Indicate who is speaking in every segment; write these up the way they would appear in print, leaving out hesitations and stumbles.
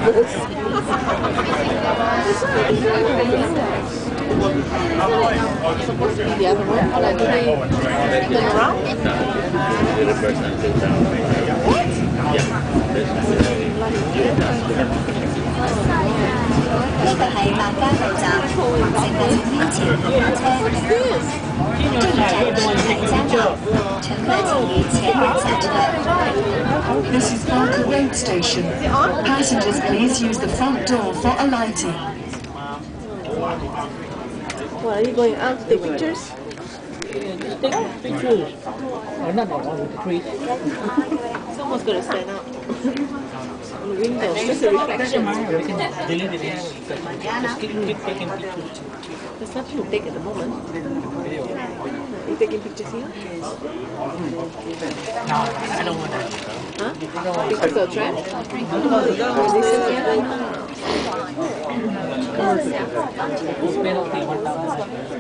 Speaker 1: Supposed to be the other one, or like do they turn around? What?
Speaker 2: This is Barker Road Station. Passengers, please use the front door for alighting.
Speaker 1: Well, are you going out to take pictures?
Speaker 3: Just take pictures. Or not with the trees.
Speaker 1: Someone's gonna stand up. On the window, just a reflection.
Speaker 3: We can delete it. Just keep taking pictures.
Speaker 1: There's nothing to take at the moment. Are you taking pictures here?
Speaker 3: No, I don't want that.
Speaker 1: Huh? Because of the tram?
Speaker 3: Who's penalty 1,000?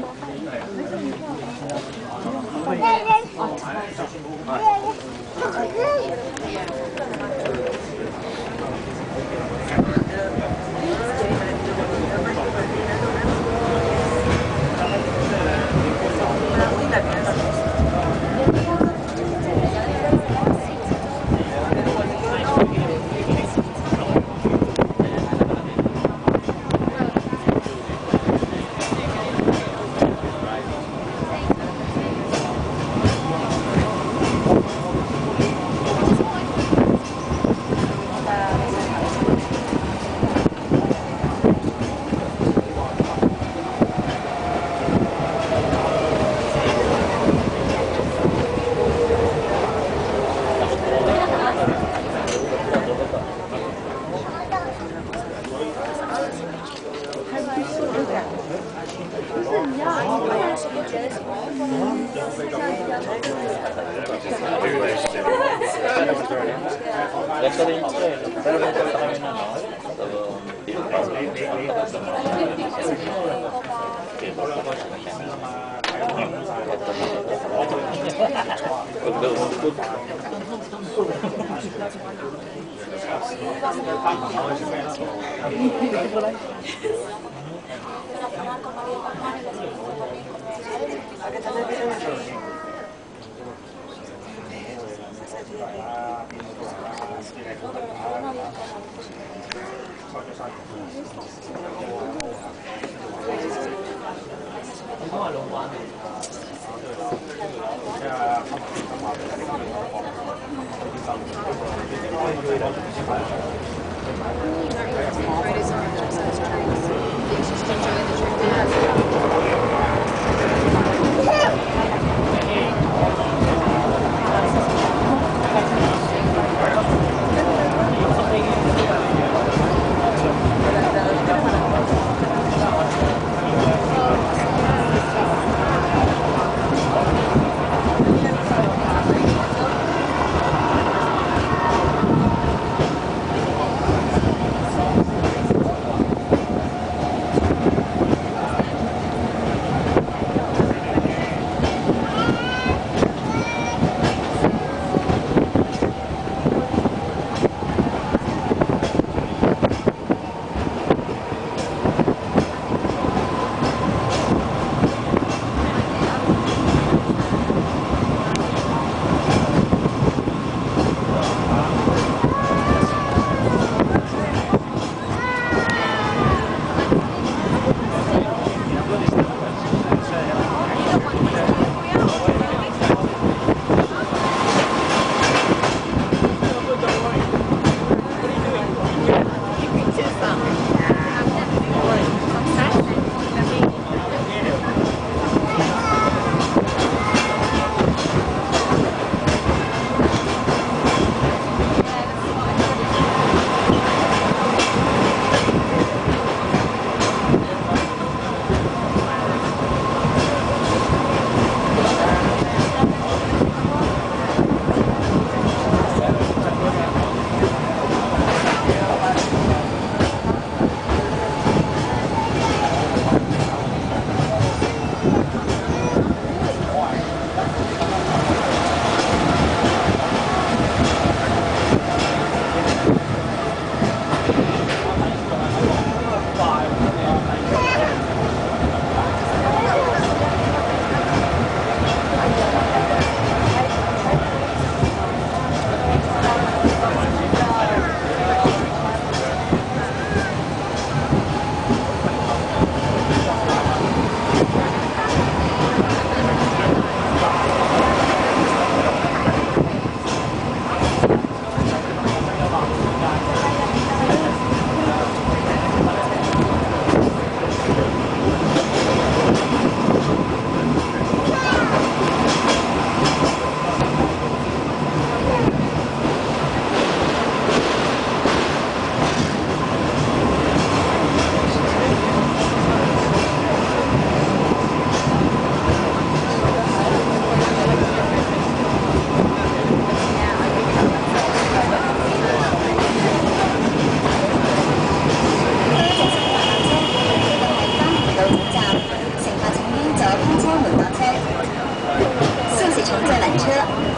Speaker 4: 车，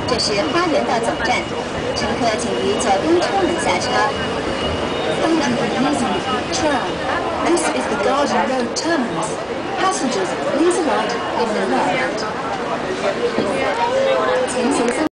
Speaker 4: 这是花园道总站，乘客请于左边车门下车。
Speaker 2: Thank you for using Tram. This is the Garden Road terminus. Passengers, please alight on the left.
Speaker 4: 前行